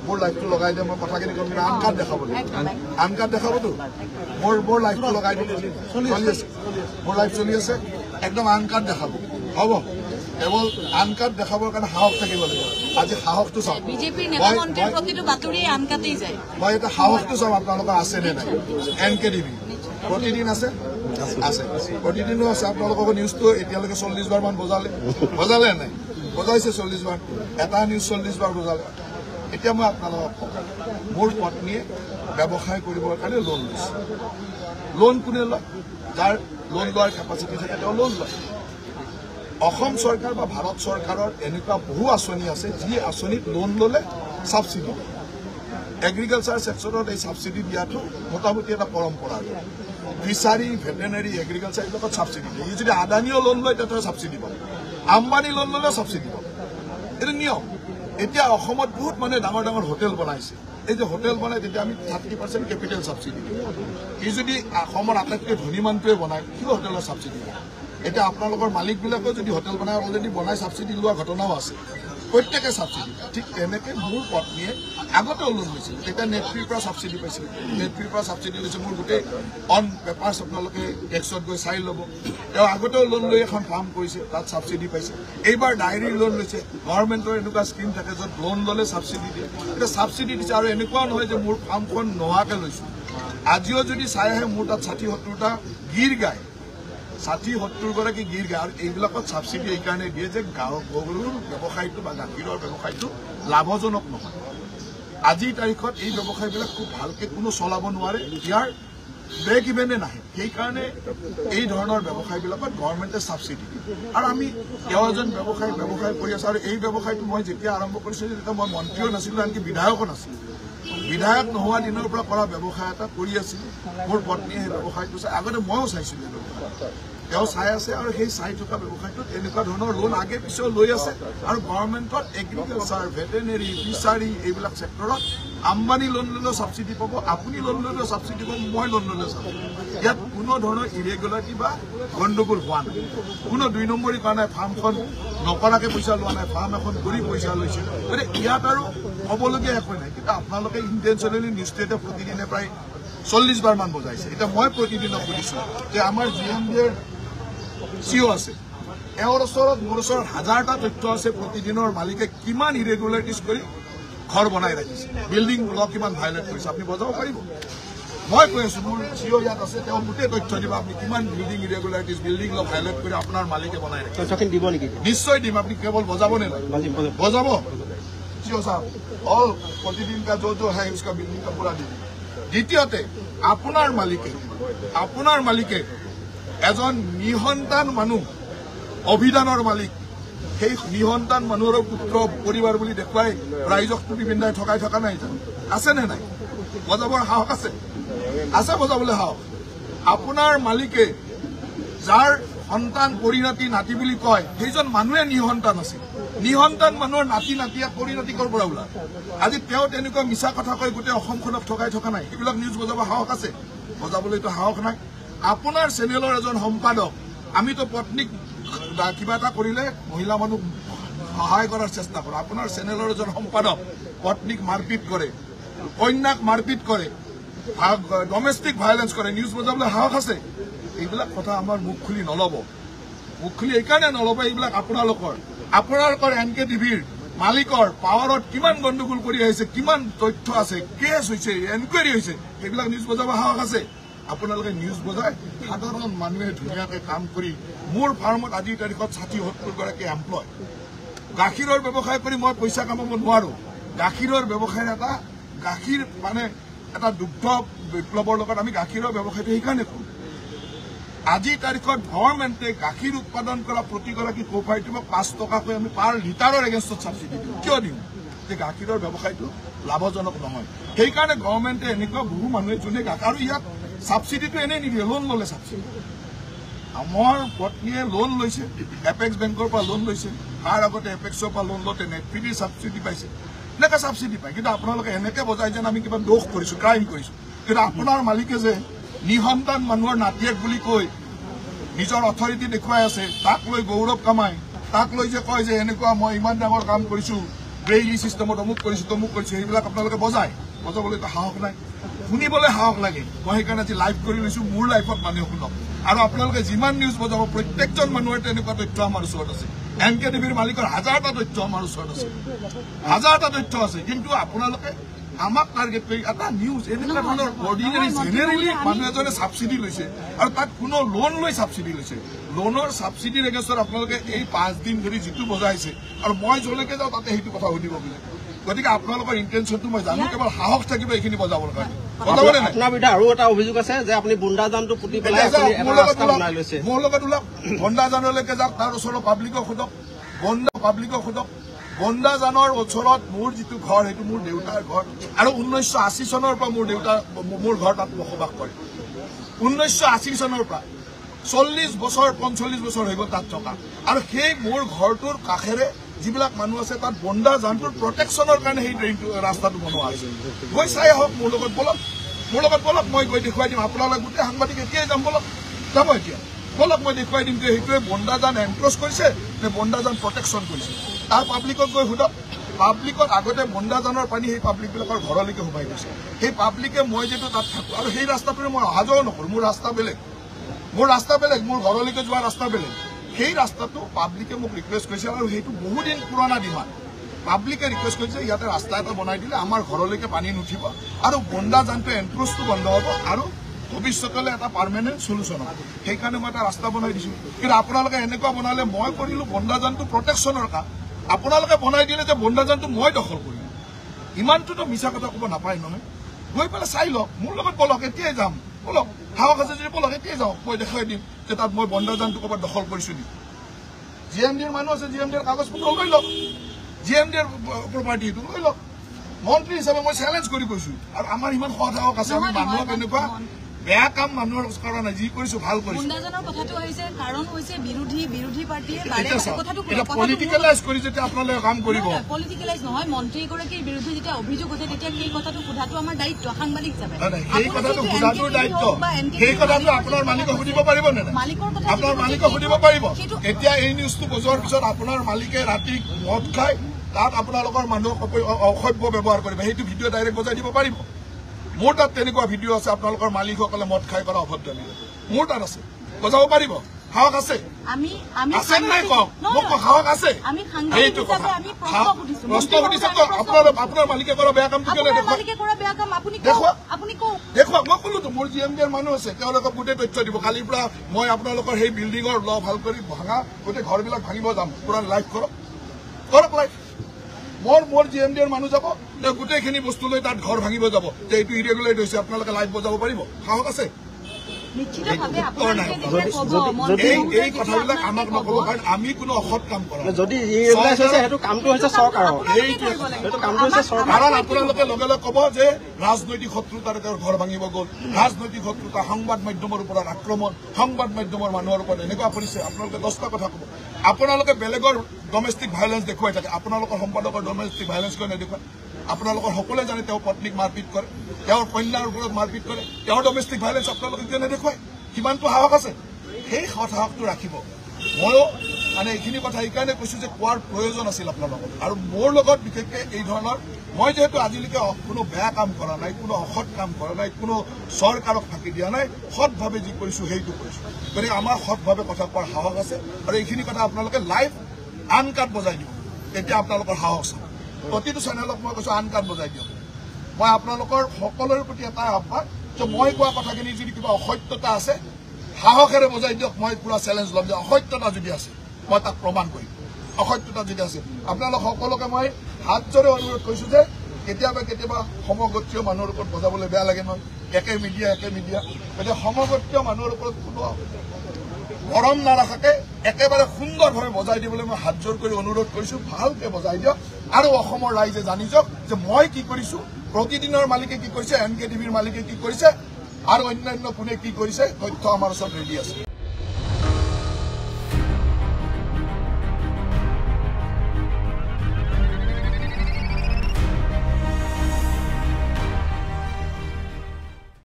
মোৰ লাইফটো লগাই দিয়ে মই কথাখিনি ক'ম কিন্তু আন কাৰ্ড দেখাব আন কাৰ্ড দেখাবতো মোৰ লাইফটো লগাই দিয়ে চলি আছে মোৰ লাইফ চলি আছে একদম আন কাৰ্ড দেখাব হ'ব কেৱল আন কাৰ্ড দেখাবৰ কাৰণে সাহস থাকিব লাগিব আজি সাহসটো চাওক বিজেপিৰ নেতা মন্ত্ৰীৰ প্ৰতিটো বাতৰি আন কাটেই যায় মই এটা সাহসটো চাওক আপোনালোকৰ আছে নে নাই NKTV প্ৰতিদিন আছে আছে প্ৰতিদিনো আছে আপোনালোকৰ নিউজটো এতিয়ালৈকে 40 বাৰ মান বজালে নাই বজাইছে 40 বাৰ এটা নিউজ 40 বাৰ বজালে এতিয়া মই আপোনালোকক মোৰ পত্নীয়ে ব্যৱসায় কৰিবৰ কাৰণে লোন লৈছে লোন কোনে লয় যাৰ লোন লোৱাৰ কেপাচিটি থাকে তেওঁ লোন লয় অসম চৰকাৰ বা ভাৰত চৰকাৰৰ এনেকুৱা বহু আঁচনি আছে যি আঁচনিত লোন ল'লে ছাবচিডি এগ্ৰিকালচাৰ ছেক্টৰত এই ছাবচিডি দিয়াটো মোটামুটি এটা পৰম্পৰা ফিচাৰী ভেটেনেৰী এগ্ৰিকালচাৰ এইবিলাকত ছাবচিডি দিয়ে যদি আদানীও লোন লয় তেতিয়া ছাবচিডি পাব আম্বানী লোন ল'লেও ছাবচিডি পাব এইটো নিয়ম এতিয়া অসমত বহুত মানুহে ডাঙৰ ডাঙৰ হোটেল বনাইছে এই যে হোটেল বনাই তেতিয়া আমি 30% কেপিটেল ছাবচিডি দিওঁ ই যদি অসমৰ আটাইতকৈ ধনী মানুহটোৱে বনায় কি হোটেলৰ ছাবচিডি দিয়ে এতিয়া আপোনালোকৰ মালিকবিলাকেও যদি হোটেল বনাই অলৰেডি বনাই ছাবচিডি লোৱা ঘটনাও আছে প্ৰত্যেকে ছাবচিডি ঠিক তেনেকৈ মোৰ পত্নীয়ে আগতেও লোন লৈছিল তেতিয়া নেটফ্ৰীৰ পৰা ছাবচিডি পাইছিল নেটফ্ৰীৰ পৰা ছাবচিডি লৈছে মোৰ গোটেই অন পেপাৰ্ছ আপোনালোকে টেক্সত গৈ চাই ল'ব তেওঁ আগতেও লোন লৈ এখন ফাৰ্ম কৰিছে তাত ছাবচিডি পাইছে এইবাৰ ডায়েৰী লোন লৈছে গভৰ্ণমেণ্টৰ এনেকুৱা স্কিম থাকে য'ত লোন ল'লে ছাবচিডি দিয়ে এতিয়া ছাবচিডি দিছে আৰু এনেকুৱাও নহয় যে মোৰ ফাৰ্মখন নোহোৱাকৈ লৈছোঁ আজিও যদি চাই আহে মোৰ তাত 60-70টা গীৰ গায় 60-70 গৰাকী গীৰ গায় আৰু এইবিলাকত ছাবচিডি এইকাৰণে দিয়ে যে গৰুৰ ব্যৱসায়টো বা গাখীৰৰ ব্যৱসায়টো লাভজনক নহয় আজিৰ তাৰিখত এই ব্যৱসায়বিলাক খুব ভালকৈ কোনো চলাব নোৱাৰে ইয়াৰ ব্ৰেক ইভেনে নাহে সেইকাৰণে এই ধৰণৰ ব্যৱসায়বিলাকত গভৰ্ণমেণ্টে ছাবচিডি দিয়ে আৰু আমি কেইবাজন ব্যৱসায় কৰি আছোঁ আৰু এই ব্যৱসায়টো মই যেতিয়া আৰম্ভ কৰিছিলোঁ তেতিয়া মই মন্ত্ৰীও নাছিলোঁ আনকি বিধায়কো নাছিলোঁ বিধায়ক নোহোৱা দিনৰ পৰা কৰা ব্যৱসায় এটা কৰি আছিলোঁ মোৰ পত্নীয়ে সেই ব্যৱসায়টো চাই আগতে ময়ো চাইছিলোঁ তেওঁ চাই আছে আৰু সেই চাই থকা ব্যৱসায়টোত এনেকুৱা ধৰণৰ লোন আগে পিছেও লৈ আছে আৰু গভৰ্ণমেণ্টত এগ্ৰিকালচাৰ ভেটেনেৰী ফিচাৰী এইবিলাক ছেক্টৰত আম্বানী লোন ল'লেও ছাবচিডি পাব আপুনি লোন ল'লেও ছাবচিডি পাব মই লোন ল'লেও ছাবচিডি ইয়াত কোনো ধৰণৰ ইৰেগুলাৰিটি বা গণ্ডগোল হোৱা নাই কোনো 2 নম্বৰী কাৰণে ফাৰ্মখন নকৰাকৈ পইচা লোৱা নাই ফাৰ্ম এখন কৰি পইচা লৈছে গতিকে ইয়াত আৰু হ'বলগীয়া একো নাই কিন্তু আপোনালোকে ইণ্টেনশ্যনেলি নিউজটোৱে প্ৰতিদিনে প্ৰায় 40 বাৰ মান বজাইছে এতিয়া মই প্ৰতিদিনক সুধিছোঁ যে আমাৰ GMDৰ CEO আছে এওঁৰ ওচৰত মোৰ ওচৰত 1000টা তথ্য আছে প্ৰতিদিনৰ মালিকে কিমান ইৰেগুলাৰিটিজ কৰি ঘৰ বনাই ৰাখিছে বিল্ডিং ল কিমান ভাইলেট কৰিছে আপুনি বজাব পাৰিব মই কৈ আছোঁ মোৰ CEO ইয়াত আছে তেওঁ গোটেই তথ্য দিব আপুনি কিমান বিল্ডিং ইৰেগুলাৰিটিজ বিল্ডিং ল ভাইলেট কৰি আপোনাৰ মালিকে বনাই ৰাখিছে দিব নেকি নিশ্চয় দিম আপুনি কেৱল বজাব নে নাই বজাব CEO साहब और प्रतिदिन का जो है उसका बिल्डिंग का पूरा दिन দ্বিতীয়তে আপোনাৰ মালিকে এজন নিসন্তান মানুহ অভিধানৰ মালিক সেই নিসন্তান মানুহৰ পুত্ৰ পৰিবাৰ বুলি দেখুৱাই ৰাইজক টুপি পিন্ধাই ঠকাই থকা নাই জানো আছে নে নাই বজাবৰ সাহস আছে বজাবলৈ সাহস আপোনাৰ মালিকে যাৰ সন্তান পৰিণতি নাতি বুলি কয় সেইজন মানুহে নিসন্তান আছিল নিসন্তান মানুহৰ নাতিয়া পৰিণতি কৰ পৰা ওলাল আজি তেওঁ তেনেকুৱা মিছা কথা কৈ গোটেই অসমখনক ঠকাই থকা নাই এইবিলাক নিউজ বজাব সাহস আছে বজাবলৈতো সাহস নাই আপোনাৰ চেনেলৰ এজন সম্পাদক আমিতো পত্নীক কিবা এটা কৰিলে মহিলা মানুহ সহায় কৰাৰ চেষ্টা কৰোঁ আপোনাৰ চেনেলৰ এজন সম্পাদক পত্নীক মাৰপিট কৰে কন্যাক মাৰপিট কৰে ডমেষ্টিক ভাইলেন্স কৰে নিউজ বজাবলৈ সাহস আছে এইবিলাক কথা আমাৰ মুখ খুলি নল'ব মুখ খুলি এইকাৰণে নল'ব এইবিলাক আপোনালোকৰ NKTVৰ মালিকৰ পাৱাৰত কিমান গণ্ডগোল কৰি আহিছে কিমান তথ্য আছে কেছ হৈছে এনকুৱাৰী হৈছে এইবিলাক নিউজ বজাব সাহস আছে আপোনালোকে নিউজ বজাই সাধাৰণ মানুহে ধুনীয়াকৈ কাম কৰি মোৰ ফাৰ্মত আজিৰ তাৰিখত 60-70 গৰাকী এমপ্লয় গাখীৰৰ ব্যৱসায় কৰি মই পইচা কামাব নোৱাৰো গাখীৰৰ ব্যৱসায় গাখীৰ মানে এটা দুগ্ধ বিপ্লৱৰ লগত আমি গাখীৰৰ ব্যৱসায়টো সেইকাৰণে কৰোঁ আজিৰ তাৰিখত গভৰ্ণমেণ্টে গাখীৰ উৎপাদন কৰা প্ৰতিগৰাকী কোঅপাৰেটিভক 5 টকাকৈ আমি পাৰ লিটাৰৰ এগেইনষ্টত ছাবচিডি দিওঁ কিয় দিওঁ যে গাখীৰৰ ব্যৱসায়টো লাভজনক নহয় সেইকাৰণে গভৰ্ণমেণ্টে এনেকুৱা বহু মানুহে যোনে আৰু ইয়াত ছাবচিডিটো এনেই নিদিয়ে লোন ল'লে ছাবচিডি আমাৰ পত্নীয়ে লোন লৈছে এপেক্স বেংকৰ পৰা লোন লৈছে তাৰ আগতে এপেক্সৰ পৰা লোন লওঁতে নেটফ্ৰীৰ ছাবচিডি পাইছে এনেকৈ ছাবচিডি পায় কিন্তু আপোনালোকে এনেকৈ বজাই যেন আমি কিবা দোষ কৰিছোঁ ক্ৰাইম কৰিছোঁ কিন্তু আপোনাৰ মালিকে যে নিসন্তান মানুহৰ নাতিয়েক বুলি কৈ নিজৰ অথৰিটি দেখুৱাই আছে তাক লৈ গৌৰৱ কামাই তাক লৈ যে কয় যে এনেকুৱা মই ইমান ডাঙৰ কাম কৰিছোঁ ব্ৰেইলি চিষ্টেমত অমুক কৰিছো তমুক কৰিছো সেইবিলাক আপোনালোকে বজাবলৈ সাহস নাই শুনিবলৈ সাহস লাগে মই সেইকাৰণে আজি লাইভ কৰি লৈছো মোৰ লাইফত মানুহে শুনক আৰু আপোনালোকে যিমান নিউজ বজাব প্ৰত্যেকজন মানুহৰ তেনেকুৱা তথ্য আমাৰ ওচৰত আছে NKTVৰ মালিকৰ হাজাৰটা তথ্য আমাৰ ওচৰত আছে হাজাৰটা তথ্য আছে কিন্তু আপোনালোকে আমাক টাৰ্গেট কৰি এটা নিউজ এনেকুৱা ধৰণৰ অৰ্ডিনাৰী জেনেৰেলি মানুহ এজনে ছাবচিডি লৈছে আৰু তাত কোনো লোন লৈ ছাবচিডি লৈছে লোনৰ ছাবচিডিৰ এগেইনষ্টত আপোনালোকে এই 5 দিন ধৰি যিটো বজাইছে আৰু মই যলৈকে যাওঁ তাতে সেইটো কথা সুধিব বোলে গতিকে আপোনালোকৰ ইণ্টেনশ্যনটো মই জানো কেৱল সাহস থাকিব এইখিনি বজাবৰ কাৰণে আপোনাৰ বিৰুদ্ধে আৰু এটা অভিযোগ আছে যে আপুনি বুন্দাজানটো পুতি পেলাই মোৰ লগত ওলাওক বন্দাজানলৈকে যাওক তাৰ ওচৰৰ পাব্লিকক সোধক পাব্লিকক সোধক বন্দাজানৰ ওচৰত মোৰ যিটো ঘৰ সেইটো মোৰ দেউতাৰ ঘৰ আৰু 1980 চনৰ পৰা মোৰ ঘৰ তাত বসবাস কৰে 1980 চনৰ পৰা 40 বছৰ 45 বছৰ হৈ গ'ল তাত থকা আৰু সেই মোৰ ঘৰটোৰ কাষেৰে যিবিলাক মানুহ আছে তাত বন্দাজানটোৰ প্ৰটেকশ্যনৰ কাৰণে সেই ৰাস্তাটো বনোৱা হৈছে গৈ চাই আহক মোৰ লগত বলক মই গৈ দেখুৱাই দিম আপোনালোক গোটেই সাংবাদিক এতিয়াই যাম বলক যাব এতিয়া বলক মই দেখুৱাই দিম যে সেইটোৱে বন্দাজান এনক্ৰচ কৰিছে নে বন্দাজান প্ৰটেকশ্যন কৰিছে তাৰ পাব্লিকক গৈ সোধক পাব্লিকত আগতে বন্দাজানৰ পানী সেই পাব্লিকবিলাকৰ ঘৰলৈকে সোমাই গৈছে সেই পাব্লিকে মই যিটো তাত থাকোঁ আৰু সেই ৰাস্তাটোৰে মই অহা যোৱা নকৰোঁ মোৰ ৰাস্তা বেলেগ মোৰ ঘৰলৈকে যোৱা ৰাস্তা বেলেগ সেই ৰাস্তাটো পাব্লিকে মোক ৰিকুৱেষ্ট কৰিছে আৰু সেইটো বহুদিন পুৰণা ডিমাণ্ড পাব্লিকে ৰিকুৱেষ্ট কৰিছে ইয়াতে ৰাস্তা এটা বনাই দিলে আমাৰ ঘৰলৈকে পানী নুঠিব আৰু বন্দাজানটো এনক্ৰচটো বন্ধ হ'ব আৰু ভৱিষ্যতলৈ এটা পাৰ্মানেণ্ট চলিউশ্যন হ'ব সেইকাৰণে মই এটা ৰাস্তা বনাই দিছোঁ কিন্তু আপোনালোকে এনেকুৱা বনালে মই কৰিলোঁ বন্দাজানটো প্ৰটেকশ্যনৰ কাম আপোনালোকে বনাই দিলে যে বন্দাজানটো মই দখল কৰিলোঁ ইমানটোতো মিছা কথা ক'ব নাপায় নহয় গৈ পেলাই চাই লওক মোৰ লগত বলক এতিয়াই যাম বলক সাহস আছে যদি বলক এতিয়াই যাওক মই দেখুৱাই দিম যে তাত মই বন্দাজানটো ক'ৰবাত দখল কৰিছোঁ নেকি GMDৰ মানুহ আছে GMDৰ কাগজ পত্ৰ লৈ লওক GMDৰ প্ৰপাৰ্টিটো লৈ লওক মন্ত্ৰী হিচাপে মই চেলেঞ্জ কৰি কৈছোঁ আৰু আমাৰ ইমান সাহস আছে আমি মানুহক এনেকুৱা বেয়া কাম মানুহৰ কৰা নাই যি কৰিছোঁ ভাল কৰিছোঁ বন্দাজানৰ কথাটো আহিছে কাৰণ হৈছে বিৰোধী পাৰ্টিয়ে পলিটিকেলাইজ কৰি যেতিয়া আপোনালোকে কাম কৰিব পলিটিকেলাইজ নহয় মন্ত্ৰীগৰাকীৰ বিৰুদ্ধে যেতিয়া অভিযোগ উঠে তেতিয়া সেই কথাটো সোধাটো আমাৰ দায়িত্ব সাংবাদিক হিচাপে সেই কথাটো সোধাটোৰ দায়িত্ব সেই কথাটো আপোনাৰ মালিকক সুধিব পাৰিব নে আপোনাৰ মালিকক সুধিব পাৰিব এতিয়া এই নিউজটো বজোৱাৰ পিছত আপোনাৰ মালিকে ৰাতি মদ খাই তাত আপোনালোকৰ মানুহক অসভ্য ব্যৱহাৰ কৰিব সেইটো ভিডিঅ' ডাইৰেক্ট বজাই দিব পাৰিব মোৰ তাত তেনেকুৱা ভিডিঅ' আছে আপোনালোকৰ মালিকসকলে মদ খাই কৰা অভদ্ৰামী মোৰ তাত আছে বজাব পাৰিব সাহস আছে আছে নাই কওক মোক সাহস আছে সেইটো কথা প্ৰশ্ন সুধিছে আপোনাৰ মালিকে কৰা বেয়া কামটো কেলে দেখুৱাওক মই ক'লোতো মোৰ GMDৰ মানুহ আছে তেওঁলোকক গোটেই তথ্য দিব কালিৰ পৰা মই আপোনালোকৰ সেই বিল্ডিঙৰ ভাল কৰি ভঙা গোটেই ঘৰবিলাক ভাঙিব যাম পুৰা লাইভ কৰক লাইভ মোৰ GMDৰ মানুহ যাব তেওঁ গোটেইখিনি বস্তু লৈ তাত ঘৰ ভাঙিব যাব যে এইটো ইৰেগুলাৰ হৈছে আপোনালোকে লাইভ বজাব পাৰিব সাহস আছে এই কথাবিলাক আমাক নক'ব কাৰণ আমি কোনো অসৎ কাম কৰা যদি কামটো হৈছে চৰকাৰৰ কাৰণ আপোনালোকে লগে লগে ক'ব যে ৰাজনৈতিক শত্ৰুতাৰে তেওঁৰ ঘৰ ভাঙিব গ'ল ৰাজনৈতিক শত্ৰুতা সংবাদ মাধ্যমৰ ওপৰত আক্ৰমণ সংবাদ মাধ্যমৰ মানুহৰ ওপৰত এনেকুৱা কৰিছে আপোনালোকে 10টা কথা ক'ব আপোনালোকে বেলেগৰ ডমেষ্টিক ভাইলেঞ্চ দেখুৱাই থাকে আপোনালোকৰ সম্পাদকৰ ডমেষ্টিক ভাইলেঞ্চ কিয় নেদেখুৱায় আপোনালোকৰ সকলোৱে জানে তেওঁ পত্নীক মাৰপিট কৰে তেওঁৰ কন্যাৰ ওপৰত মাৰপিট কৰে তেওঁৰ ডমেষ্টিক ভাইলেঞ্চ আপোনালোকে কিয় নেদেখুৱায় কিমানটো সাহস আছে সেই সাহসটো ৰাখিব ময়ো মানে এইখিনি কথা এইকাৰণে কৈছোঁ যে কোৱাৰ প্ৰয়োজন আছিল আপোনালোকক আৰু মোৰ লগত বিশেষকৈ এই ধৰণৰ মই যিহেতু আজিলৈকে কোনো বেয়া কাম কৰা নাই কোনো অসৎ কাম কৰা নাই কোনো চৰকাৰক ফাঁকি দিয়া নাই সৎভাৱে যি কৰিছোঁ সেইটো কৰিছোঁ গতিকে আমাৰ সৎভাৱে কথা কোৱাৰ সাহস আছে আৰু এইখিনি কথা আপোনালোকে লাইভ আনকাট বজাই দিব তেতিয়া আপোনালোকৰ সাহস আছে প্ৰতিটো চেনেলক মই কৈছোঁ আনকাট বজাই দিয়ক মই আপোনালোকৰ সকলোৰে প্ৰতি এটা আহ্বান যে মই কোৱা কথাখিনি যদি কিবা অসত্যতা আছে সাহসেৰে বজাই দিয়ক মই পুৰা চেলেঞ্জ ল'ম যে অসত্যতা যদি আছে মই তাক প্ৰমাণ কৰিম অসত্যতা যদি আছে আপোনালোক সকলোকে মই হাত জোৰে অনুৰোধ কৰিছোঁ যে কেতিয়াবা সমগোত্ৰীয় মানুহৰ ওপৰত বজাবলৈ বেয়া লাগে নহয় একে মিডিয়া গতিকে সমগোত্ৰীয় মানুহৰ ওপৰত কোনো গৰম নাৰাখাকে একেবাৰে সুন্দৰভাৱে বজাই দিবলৈ মই হাত জোৰ কৰি অনুৰোধ কৰিছোঁ ভালকৈ বজাই দিয়ক আৰু অসমৰ ৰাইজে জানি যাওক যে মই কি কৰিছোঁ প্ৰতিদিনৰ মালিকে কি কৰিছে NKTVৰ মালিকে কি কৰিছে আৰু অন্যান্য কোনে কি কৰিছে তথ্য আমাৰ ওচৰত ৰেডি আছে